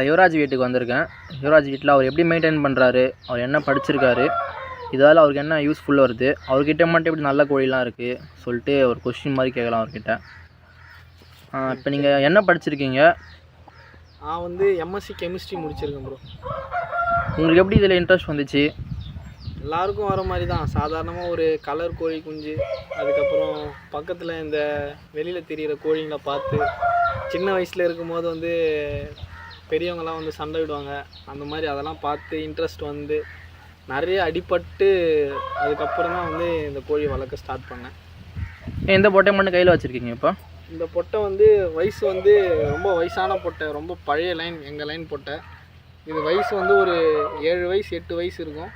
யுவராஜ் வீட்டுக்கு வந்திருக்கேன். யுவராஜ் வீட்டில் அவர் எப்படி மெயின்டைன் பண்ணுறாரு, அவர் என்ன படிச்சிருக்காரு, இதால் அவருக்கு என்ன யூஸ்ஃபுல் வருது, அவர்கிட்ட மட்டும் எப்படி நல்ல கோழிலாம் இருக்குது சொல்லிட்டு ஒரு கொஸ்டின் மாதிரி கேட்கலாம் அவர்கிட்ட. இப்போ நீங்கள் என்ன படிச்சிருக்கீங்க? நான் வந்து எம்எஸ்சி கெமிஸ்ட்ரி முடிச்சிருக்கேன் ப்ரோ. உங்களுக்கு எப்படி இதில் இன்ட்ரெஸ்ட் வந்துச்சு? எல்லாருக்கும் வர மாதிரி தான், சாதாரணமாக ஒரு கலர் கோழி குஞ்சு, அதுக்கப்புறம் பக்கத்தில் இந்த வெளியில் தெரிகிற கோழிங்களை பார்த்து சின்ன வயசில் இருக்கும்போது வந்து பெரியவங்களாம் வந்து சண்டை விடுவாங்க, அந்த மாதிரி அதெல்லாம் பார்த்து இன்ட்ரெஸ்ட் வந்து நிறைய அடிபட்டு அதுக்கப்புறம் தான் வந்து இந்த கோழி வளர்க்க ஸ்டார்ட் பண்ணேன். எந்த பொட்டை மட்டும் கையில் வச்சுருக்கீங்க? இப்போ இந்த பொட்டை வந்து வயசு வந்து ரொம்ப வயசான பொட்டை, ரொம்ப பழைய லைன், எங்கள் லைன் பொட்டை. இது வயசு வந்து ஒரு 7 வயசு 8 வயசு இருக்கும்.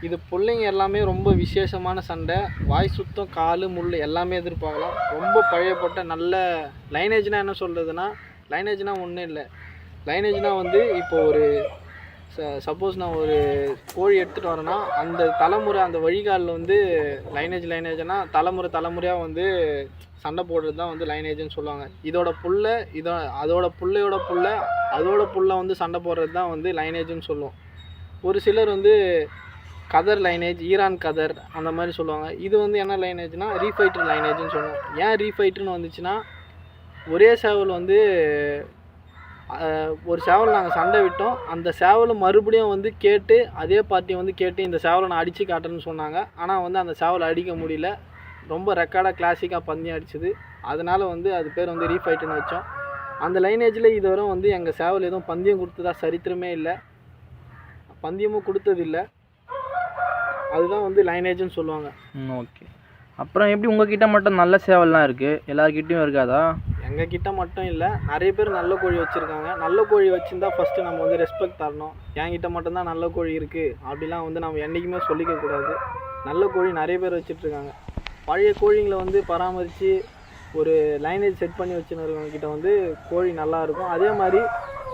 இது பிள்ளைங்க எல்லாமே ரொம்ப விசேஷமான சண்டை, வாய் சுத்தம், கால் முள் எல்லாமே எதிர்பார்க்கலாம். ரொம்ப பழைய பொட்டை, நல்ல லைனேஜ்னால் என்ன சொல்கிறதுனா, லைனேஜ்னால் ஒன்றும் இல்லை. லைனேஜ்னால் வந்து இப்போ ஒரு சப்போஸ் நான் ஒரு கோழி எடுத்துகிட்டு வரேன்னா அந்த தலைமுறை, அந்த வழிகாலில் வந்து லைனேஜ்னா தலைமுறையாக வந்து சண்டை போடுறது தான் வந்து லைனேஜ்னு சொல்லுவாங்க. இதோட புல்லை அதோட புல்லை வந்து சண்டை போடுறது தான் வந்து லைனேஜ்னு சொல்லுவோம். ஒரு சிலர் வந்து கதர் லைனேஜ், ஈரான் கதர் அந்த மாதிரி சொல்லுவாங்க. இது வந்து என்ன லைனேஜ்னால் ரீஃபைட்டர் லைனேஜ்னு சொல்லுவோம். ஏன் ரீஃபைட்டர்னு வந்துச்சுன்னா, ஒரே சேவல் வந்து ஒரு சேவல் நாங்கள் சண்டை விட்டோம், அந்த சேவலை மறுபடியும் வந்து கேட்டு அதே பார்ட்டி வந்து கேட்டு இந்த சேவலை நான் அடித்து காட்டுறேன்னு சொன்னாங்க. ஆனால் வந்து அந்த சேவலை அடிக்க முடியல, ரொம்ப ரெக்கார்டாக கிளாசிக்காக பந்தயம் அடிச்சுது. அதனால் வந்து அது பேர் வந்து ரீஃபைட்டுன்னு வச்சோம். அந்த லைனேஜில் இதுவரை வந்து எங்கள் சேவல் எதுவும் பந்தயம் கொடுத்ததா சரித்திரமே இல்லை, பந்தயமும் கொடுத்ததில்லை. அதுதான் வந்து லைனேஜ்னு சொல்லுவாங்க. ஓகே. அப்புறம் எப்படி உங்ககிட்ட மட்டும் நல்ல சேவல்லாம் இருக்குது, எல்லார்கிட்டையும் இருக்காதா? எங்கள் கிட்ட மட்டும் இல்லை, நிறைய பேர் நல்ல கோழி வச்சுருக்காங்க. நல்ல கோழி வச்சுருந்தா ஃபஸ்ட்டு நம்ம வந்து ரெஸ்பெக்ட் தரணும். என்கிட்ட மட்டும்தான் நல்ல கோழி இருக்குது அப்படிலாம் வந்து நம்ம என்றைக்குமே சொல்லிக்கக்கூடாது. நல்ல கோழி நிறைய பேர் வச்சிட்ருக்காங்க. பழைய கோழிங்களை வந்து பராமரித்து ஒரு லைனேஜ் செட் பண்ணி வச்சுருக்கவங்கக்கிட்ட வந்து கோழி நல்லாயிருக்கும். அதே மாதிரி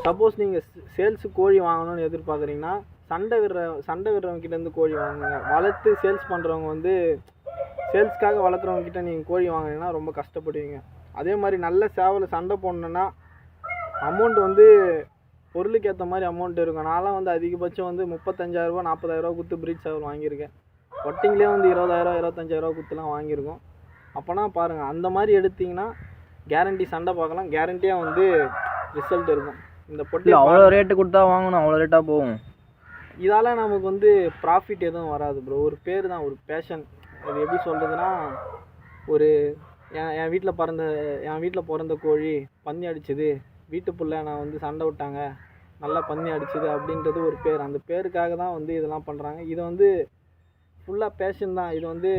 சப்போஸ் நீங்கள் சேல்ஸு கோழி வாங்கணும்னு எதிர்பார்க்குறீங்கன்னா சண்டை விடுறவங்கக்கிட்டேருந்து கோழி வாங்குங்க. வளர்த்து சேல்ஸ் பண்ணுறவங்க வந்து சேல்ஸ்க்காக வளர்க்குறவங்கக்கிட்ட நீங்கள் கோழி வாங்கினீங்கன்னா ரொம்ப கஷ்டப்படுவீங்க. அதே மாதிரி நல்ல சேவலை சண்டை போடணுன்னா அமௌண்ட் வந்து பொருளுக்கு ஏற்ற மாதிரி அமௌண்ட் இருக்கும். நான்லாம் வந்து அதிகபட்சம் வந்து 35,000 40,000 கொடுத்து பிரீட் சேவல் வாங்கியிருக்கேன். ஒட்டிங்லேயே வந்து 20,000 25,000 கொடுத்துலாம் வாங்கியிருக்கோம். அப்போனா பாருங்கள், அந்த மாதிரி எடுத்திங்கன்னா கேரண்டி சண்டை பார்க்கலாம், கேரண்டியாக வந்து ரிசல்ட் இருக்கும். இந்த பொட்டி அவ்வளோ ரேட்டு கொடுத்தா வாங்கணும், அவ்வளோ ரேட்டாக போகும். இதால் நமக்கு வந்து ப்ராஃபிட் எதுவும் வராது ப்ரோ. ஒரு பேர் தான், ஒரு பேஷன். அது எப்படி சொல்கிறதுனா, ஒரு என் வீட்டில் பிறந்த கோழி பன்னி அடிச்சுது, வீட்டுக்குள்ளே நான் வந்து சண்டை விட்டாங்க, நல்லா பன்னி அடிச்சுது அப்படின்றது ஒரு பேர். அந்த பேருக்காக தான் வந்து இதெல்லாம் பண்ணுறாங்க. இது வந்து ஃபுல்லாக பேஷன் தான். இது வந்து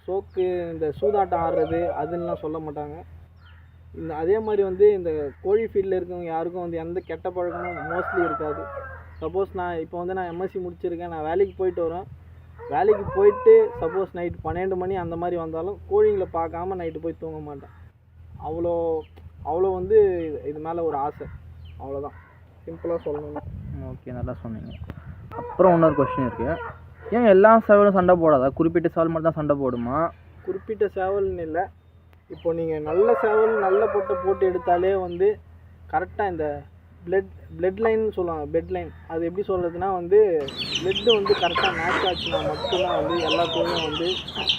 சோக்கு, இந்த சூதாட்டம் ஆடுறது அதுன்னெலாம் சொல்ல மாட்டாங்க. அதே மாதிரி வந்து இந்த கோழி ஃபீல்டில் இருக்கவங்க யாருக்கும் வந்து எந்த கெட்ட பழக்கமும் மோஸ்ட்லி இருக்காது. சப்போஸ் நான் இப்போ வந்து நான் எம்எஸ்சி முடிச்சிருக்கேன், நான் வேலைக்கு போயிட்டு வரேன், வேலைக்கு போயிட்டு சப்போஸ் நைட்டு 12 மணி அந்த மாதிரி வந்தாலும் கோழிங்களை பார்க்காம நைட்டு போய் தூங்க மாட்டேன். அவ்வளோ வந்து இது மேலே ஒரு ஆசை, அவ்வளோதான், சிம்பிளாக சொல்லணும். ஓகே, நல்லா சொன்னீங்க. அப்புறம் இன்னொரு கொஸ்டின் இருக்குது. ஏன் எல்லா சேவலும் சண்டை போடாதா? குறிப்பிட்ட சேவல் மட்டும் தான் சண்டை போடுமா? குறிப்பிட்ட சேவல்னு இல்லை. இப்போ நீங்கள் நல்ல சேவல் நல்ல பொட்டை போட்டு எடுத்தாலே வந்து கரெக்டாக இந்த பிளட் லைன்னு சொல்லுவாங்க. பெட் லைன் அது எப்படி சொல்கிறதுனா வந்து பிளட்டு வந்து கரெக்டாக மேட்ச் ஆச்சுன்னா மட்டும்தான் வந்து எல்லா கோழியும் வந்து,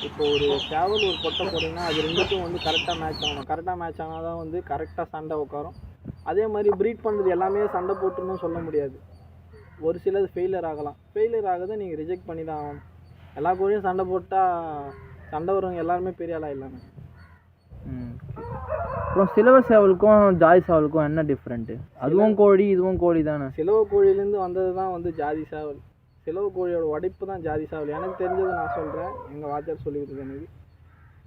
இப்போ ஒரு சேவல் ஒரு பொட்டை போட்டிங்கன்னா அது ரெண்டுக்கும் வந்து கரெக்டாக மேட்ச் ஆகணும். கரெக்டாக மேட்ச் ஆனால் தான் வந்து கரெக்டாக சண்டை உட்காரும். அதே மாதிரி ப்ரீட் பண்ணுறது எல்லாமே சண்டை போட்டுன்னு சொல்ல முடியாது. ஒரு சிலது ஃபெயிலியர் ஆகலாம். ஃபெயிலியர் ஆகதை நீங்கள் ரிஜெக்ட் பண்ணி தான் ஆகணும். எல்லா கோழியும் சண்டை போட்டால் சண்டை வரவங்க எல்லாருமே பெரிய ஆளாக இல்லைங்க. அப்புறம் சிலவ சேவலுக்கும் ஜாதி சேவலுக்கும் என்ன டிஃப்ரெண்ட்டு? அதுவும் கோழி, இதுவும் கோழி தானே. சிலவ கோழிலேருந்து வந்தது தான் வந்து ஜாதி சேவல். சிலவ கோழியோட உடைப்பு தான் ஜாதி சேவல். எனக்கு தெரிஞ்சது நான் சொல்கிறேன், எங்கள் வாத்தியார் சொல்லிக்கிட்டு எனக்கு.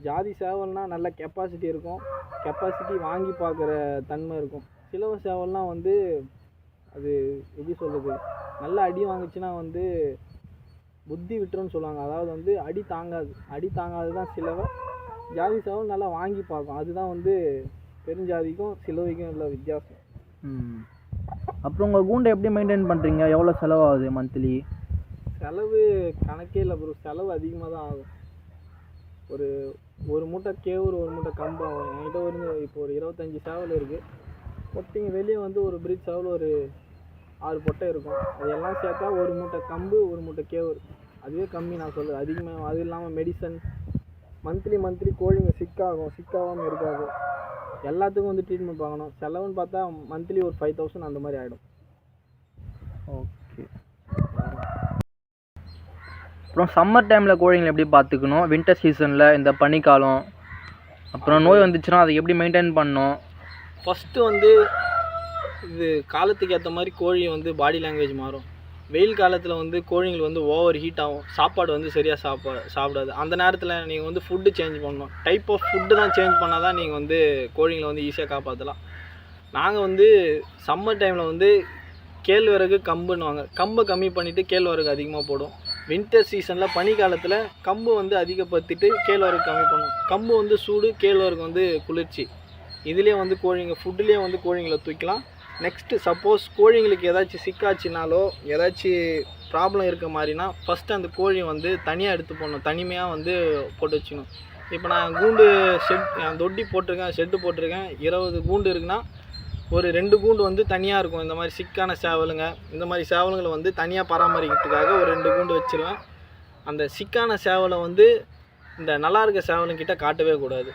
ஜாதி சேவல்னால் நல்ல கெப்பாசிட்டி இருக்கும், கெப்பாசிட்டி வாங்கி பார்க்குற தன்மை இருக்கும். சிலவ சேவல்னால் வந்து அது எப்படி சொல்கிறது, நல்ல அடி வாங்கிச்சுன்னா வந்து புத்தி விட்டுருன்னு சொல்லுவாங்க. அதாவது வந்து அடி தாங்காது தான் சிலவ. ஜாதி சேவல் நல்லா வாங்கி பார்க்கும். அதுதான் வந்து பெருஞ்சாதிக்கும் சிலவைக்கும் உள்ள வித்தியாசம். அப்புறம் உங்கள் கூண்டை எப்படி மெயின்டைன் பண்ணுறீங்க? எவ்வளோ செலவாகுது மந்த்லி? செலவு கணக்கே இல்லை ப்ரோ, செலவு அதிகமாக தான் ஆகும். ஒரு மூட்டை கேவுரு, ஒரு மூட்டை கம்பம் என்கிட்ட வந்து இப்போ ஒரு 25 சேவல் இருக்குது. பொட்டிங்க வெளியே வந்து ஒரு பிரீட் சேவல் ஒரு 6 பொட்டை இருக்கும். அது எல்லாம் சேர்த்தா ஒரு மூட்டை கம்பு ஒரு மூட்டை கேவுரு. அதுவே கம்மி நான் சொல்கிறது. அதிகமாக அது இல்லாமல் மெடிசன் மந்த்லி கோழிங்க சிக்காகாமல் இருக்காது. எல்லாத்துக்கும் வந்து ட்ரீட்மெண்ட் வாங்கணும். செலவுன்னு பார்த்தா மந்த்லி ஒரு 5000 அந்த மாதிரி ஆகிடும். ஓகே. அப்புறம் சம்மர் டைமில் கோழிங்களை எப்படி பார்த்துக்கணும், வின்டர் சீசனில் இந்த பனிக்காலம் அப்புறம் நோய் வந்துச்சுன்னா அதை எப்படி மெயின்டைன் பண்ணணும்? ஃபஸ்ட்டு வந்து இது காலத்துக்கு ஏற்ற மாதிரி கோழி வந்து பாடி லாங்குவேஜ் மாறும். வெயில் காலத்தில் வந்து கோழிங்களுக்கு வந்து ஓவர் ஹீட் ஆகும். சாப்பாடு வந்து சரியாக சாப்பிடாது. அந்த நேரத்தில் நீங்கள் வந்து ஃபுட்டு சேஞ்ச் பண்ணணும். டைப் ஆஃப் ஃபுட்டு தான் சேஞ்ச் பண்ணால் தான் நீங்கள் வந்து கோழிங்களை வந்து ஈஸியாக காப்பாற்றலாம். நாங்கள் வந்து சம்மர் டைமில் வந்து கேழ்வரகு கம்புன்னுவாங்க. கம்பை கம்மி பண்ணிவிட்டு கேழ்வரகு அதிகமாக போடும். வின்டர் சீசனில் பனிக்காலத்தில் கம்பு வந்து அதிகப்படுத்திட்டு கேழ்வரகு கம்மி பண்ணும். கம்பு வந்து சூடு, கேழ்வரகு வந்து குளிர்ச்சி. இதுலேயே வந்து கோழிங்க ஃபுட்டுலேயே வந்து கோழிங்களை தூக்கலாம். நெக்ஸ்ட்டு சப்போஸ் கோழிங்களுக்கு ஏதாச்சும் சிக்காச்சுனாலோ ஏதாச்சும் ப்ராப்ளம் இருக்க மாதிரினா ஃபஸ்ட்டு அந்த கோழி வந்து தனியாக எடுத்து போடணும். தனிமையாக வந்து போட்டு வச்சுக்கணும். இப்போ நான் கூண்டு தொட்டி போட்டிருக்கேன், ஷெட்டு போட்டிருக்கேன். 20 கூண்டு இருக்குன்னா ஒரு 2 கூண்டு வந்து தனியாக இருக்கும். இந்த மாதிரி சிக்கான சேவலுங்க, இந்த மாதிரி சேவலுங்களை வந்து தனியாக பராமரிக்கிறதுக்காக ஒரு 2 கூண்டு வச்சுருவேன். அந்த சிக்கான சேவலை வந்து இந்த நல்லா இருக்க சேவலுங்கிட்ட காட்டவே கூடாது.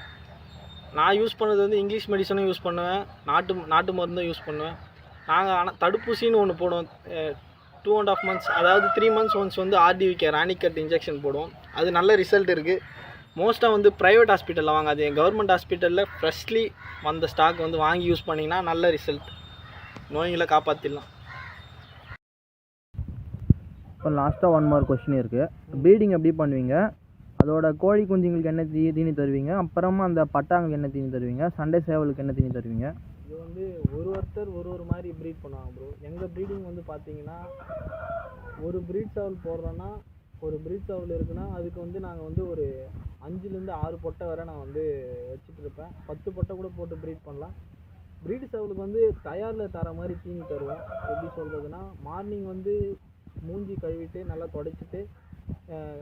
நான் யூஸ் பண்ணது வந்து இங்கிலீஷ் மெடிசனும் யூஸ் பண்ணுவேன், நாட்டு மருந்தும் யூஸ் பண்ணுவேன். நாங்கள் ஆனால் தடுப்பூசின்னு ஒன்று போடுவோம். 2.5 months, அதாவது 3 months ஒன்ஸ் வந்து ஆர்டிவிகே ராணிக்கட் இன்ஜெக்ஷன் போடுவோம். அது நல்ல ரிசல்ட் இருக்குது. மோஸ்ட்டாக வந்து ப்ரைவேட் ஹாஸ்பிட்டலில் வாங்காது. கவர்மெண்ட் ஹாஸ்பிட்டலில் ஃப்ரெஷ்லி வந்த ஸ்டாக் வந்து வாங்கி யூஸ் பண்ணிங்கன்னா நல்ல ரிசல்ட், நோய்களை காப்பாற்றிடலாம். இப்போ லாஸ்ட்டாக 1 more கொஸ்டின் இருக்குது. ப்ரீடிங் எப்படி பண்ணுவீங்க? அதோட கோழி குஞ்சுங்களுக்கு என்ன தீனி தருவீங்க? அப்புறமா அந்த பட்டாங்களுக்கு என்ன தீனி தருவீங்க? சண்டை சேவலுக்கு என்ன தீனி தருவீங்க? இது வந்து ஒருத்தர் ஒரு மாதிரி ப்ரீட் பண்ணுவாங்க ப்ரோ. எங்கள் ப்ரீடிங் வந்து பார்த்தீங்கன்னா ஒரு ப்ரீட் சேவல் போடுறோன்னா, ஒரு ப்ரீட் சேவல் இருக்குன்னா அதுக்கு வந்து நாங்கள் வந்து ஒரு 5லேருந்து 6 பொட்டை வரை நான் வந்து வச்சுட்டு இருப்பேன். 10 பொட்டை கூட போட்டு ப்ரீட் பண்ணலாம். ப்ரீட் சேவலுக்கு வந்து தயாரில் தர மாதிரி தீனி தருவோம். எப்படி சொல்கிறதுனா, மார்னிங் வந்து மூஞ்சி கழுவிட்டு நல்லா துடைச்சிட்டு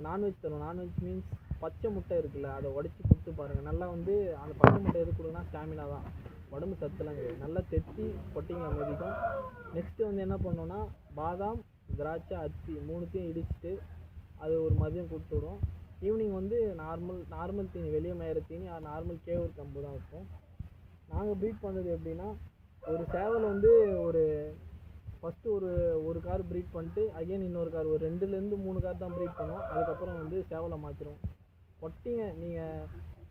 நான்வெஜ் தருவோம். நான்வெஜ் மீன்ஸ் பச்சை முட்டை இருக்குல்ல, அதை உடச்சி கொடுத்து பாருங்கள். நல்லா வந்து அந்த பச்சை முட்டை எது கொடுங்கன்னா ஸ்டாமினா தான், உடம்பு சத்துலாம் கிடையாது. நல்லா தெத்தி பொட்டிங்க மதிக்கும். நெக்ஸ்ட்டு வந்து என்ன பண்ணோன்னா, பாதாம், திராட்சை, அரிசி 3த்தையும் இடிச்சிட்டு அது ஒரு மதியம் கொடுத்துவிடும். ஈவினிங் வந்து நார்மல் தீனி, வெளியே மேயிற தீனி, நார்மல் கேவுரு கம்பு தான் இருக்கும். நாங்கள் ப்ரீட் பண்ணது எப்படின்னா, ஒரு சேவல் வந்து ஃபஸ்ட்டு ஒரு கார் ப்ரீட் பண்ணிட்டு அகைன் இன்னொரு கார், ஒரு 2லேருந்து 3 கார் தான் ப்ரீட் பண்ணோம். அதுக்கப்புறம் வந்து சேவலை மாற்றிடுவோம். பொட்டிங்க நீங்கள்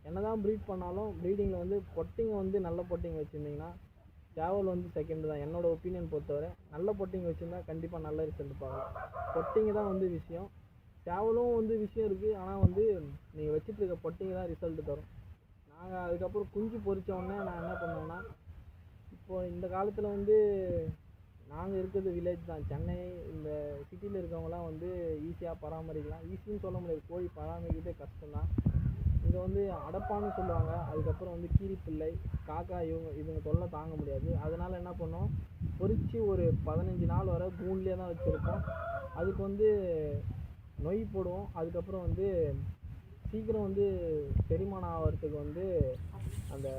என்ன தான் ப்ரீட் பண்ணாலும் ப்ரீடிங்கில் வந்து பொட்டிங்க வந்து நல்ல பொட்டிங்க வச்சுருந்தீங்கன்னா சேவல் வந்து செகண்டு தான். என்னோடய ஒப்பீனியன் பொறுத்தவரை நல்ல பொட்டிங்க வச்சுருந்தா கண்டிப்பாக நல்ல ரிசல்ட் பார்க்கலாம். பொட்டிங்க தான் வந்து விஷயம். சேவலும் வந்து விஷயம் இருக்குது, ஆனால் வந்து நீங்கள் வச்சுட்டு இருக்க பொட்டிங்க தான் ரிசல்ட்டு தரும். நாங்கள் அதுக்கப்புறம் குஞ்சு பொரிச்ச உடனே நான் என்ன பண்ணுவேன்னா, இப்போது இந்த காலத்தில் வந்து நாங்கள் இருக்கிறது வில்லேஜ் தான். சென்னை இந்த சிட்டியில் இருக்கவங்களாம் வந்து ஈஸியாக பராமரிக்கலாம். ஈஸின்னு சொல்ல முடியாது, கோழி பராமரிக்கிறதே கஷ்டம்தான். இங்கே வந்து அடப்பான்னு சொல்லுவாங்க. அதுக்கப்புறம் வந்து கீரிப்பிள்ளை, காக்கா, இவங்க தொல்லை தாங்க முடியாது. அதனால் என்ன பண்ணோம், பொரித்து ஒரு 15 நாள் வரை கூண்லேயே தான் வச்சுருப்போம். அதுக்கு வந்து நொய் போடுவோம். அதுக்கப்புறம் வந்து சீக்கிரம் வந்து செரிமானம் ஆகிறதுக்கு வந்து அந்த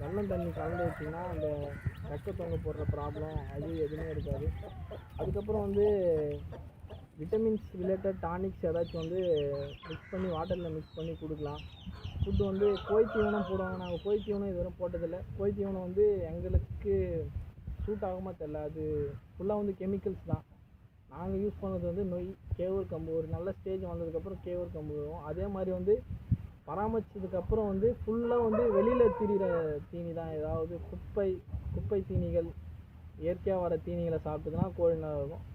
வெள்ளம் தண்ணி கலந்து வச்சிங்கன்னா அந்த ரெக்கை தொங்க போடுற ப்ராப்ளம் அது எதுவுமே இருக்காது. அதுக்கப்புறம் வந்து விட்டமின்ஸ் ரிலேட்டட் டானிக்ஸ் ஏதாச்சும் வந்து மிக்ஸ் பண்ணி வாட்டரில் மிக்ஸ் பண்ணி கொடுக்கலாம். ஃபுட்டு வந்து கோழி தீவனம் போடுவாங்க. நாங்கள் கோழி தீவனம் இதுவரை போட்டதில்லை. கோழி தீவனம் வந்து எங்களுக்கு சூட் ஆகுமா தெரில, அது ஃபுல்லாக வந்து கெமிக்கல்ஸ் தான். நாங்கள் யூஸ் பண்ணது வந்து நொய், கேவுரு கம்பு. ஒரு நல்ல ஸ்டேஜ் வந்ததுக்கப்புறம் கேவுரு கம்பு வரும். அதே மாதிரி வந்து பராமரித்ததுக்கப்புறம் வந்து ஃபுல்லாக வந்து வெளியில் திரிகிற தீனி தான். ஏதாவது குப்பை தீனிகள், இயற்கையாக வர தீனிகளை சாப்பிட்டுதுன்னா கோழி நல்லா இருக்கும்.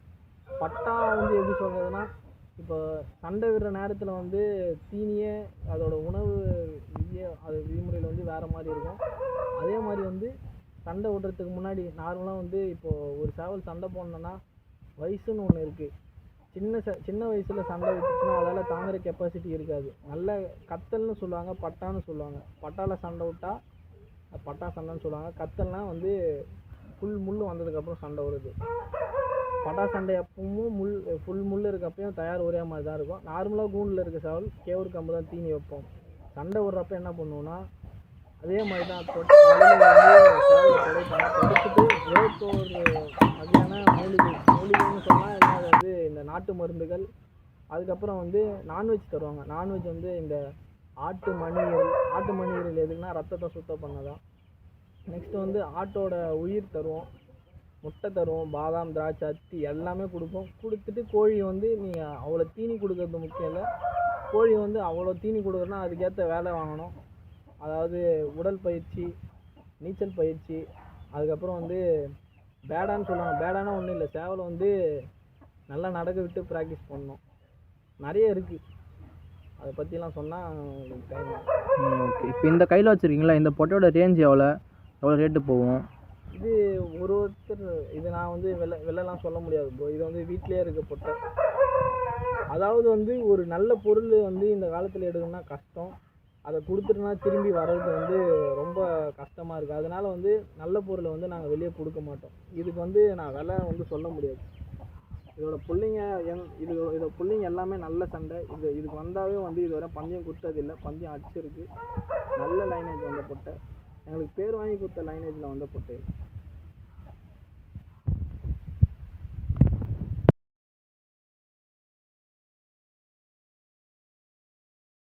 பட்டா வந்து எப்படி சொல்கிறதுனா, இப்போ சண்டை விடுற நேரத்தில் வந்து தீனியே அதோட உணவு விதிமுறையில் வந்து வேறு மாதிரி இருக்கும். அதே மாதிரி வந்து சண்டை விடுறதுக்கு முன்னாடி நார்மலாக வந்து இப்போது ஒரு சேவல் சண்டை போடணுன்னா வயசுன்னு ஒன்று இருக்குது. சின்ன வயசில் சண்டை விட்டுச்சுன்னா அதால் தாங்குகிற கெப்பாசிட்டி இருக்காது. நல்ல கத்தல்னு சொல்லுவாங்க, பட்டான்னு சொல்லுவாங்க. பட்டாவில் சண்டை விட்டால் பட்டா சண்டைன்னு சொல்லுவாங்க. கத்தல்னால் வந்து முள் வந்ததுக்கப்புறம் சண்டை வருது. பட்டா சண்டை எப்பவும் ஃபுல் முள் இருக்கப்பையும் தயார் ஒரே மாதிரி தான் இருக்கும். நார்மலாக கூண்டில் இருக்க சேவல் கேவுரு கம்பு தான் தீனி வைப்போம். சண்டை விடுறப்ப என்ன பண்ணுவோன்னா, அதே மாதிரி தான் தொட்டு காலையில் வந்து சேவலை தொடைப்பாங்க. தொடைச்சிட்டு 21 வகையான மூலிகைன்னு சொன்னால் என்ன, அது வந்து இந்த நாட்டு மருந்துகள். அதுக்கப்புறம் வந்து நான்வெஜ் தருவாங்க. நான்வெஜ் வந்து இந்த ஆட்டு மணிஈரல் எதுக்குன்னா ரத்தத்தை சுத்தம் பண்ணதான். நெக்ஸ்ட்டு வந்து ஆட்டோட உயிர் தருவோம், முட்டை தருவோம், பாதாம் திராட்சை அத்தி எல்லாமே கொடுப்போம். கொடுத்துட்டு கோழி வந்து நீங்கள் அவ்வளோ தீனி கொடுக்கறது முக்கியம் இல்லை. கோழி வந்து அவ்வளோ தீனி கொடுக்குறதுனா அதுக்கேற்ற வேலை வாங்கணும். அதாவது உடல் பயிற்சி, நீச்சல் பயிற்சி, அதுக்கப்புறம் வந்து பேடான்னு சொல்லுவாங்க. பேடானா ஒன்றும் இல்லை, சேவலை வந்து நல்லா நடக்க விட்டு ப்ராக்டிஸ் பண்ணணும். நிறைய இருக்குது, அதை பற்றிலாம் சொன்னால் உங்களுக்கு டைம் ஆகும். ஓகே. இப்போ இந்த கையில் வச்சுருக்கீங்களா, இந்த பொட்டையோட ரேஞ்ச் எவ்வளோ ரேட்டு போகும்? இது ஒருத்தர் இது நான் வந்து வெளிலலாம் சொல்ல முடியாது ப்ரோ. இது வந்து வீட்டிலேயே இருக்க பொட்டை. அதாவது வந்து ஒரு நல்ல பொருள் வந்து இந்த காலத்தில் எடுக்கணும்னா கஷ்டம். அதை கொடுத்துட்டுனா திரும்பி வர்றது வந்து ரொம்ப கஷ்டமாக இருக்குது. அதனால் வந்து நல்ல பொருளை வந்து நாங்கள் வெளியே கொடுக்க மாட்டோம். இதுக்கு வந்து நான் விலை வந்து சொல்ல முடியாது. இதோட புள்ளைங்க இதோட புள்ளைங்க எல்லாமே நல்ல சண்டை. இதுக்கு வந்தாவே வந்து இதுவரை பந்தயம் கொடுத்ததில்லை, பந்தயம் அடிச்சிருக்கு. நல்ல லைனேஜ் வந்த பொட்டை, எங்களுக்கு பேர் வாங்கி கொடுத்த லைனேஜில் வந்த பொட்டை.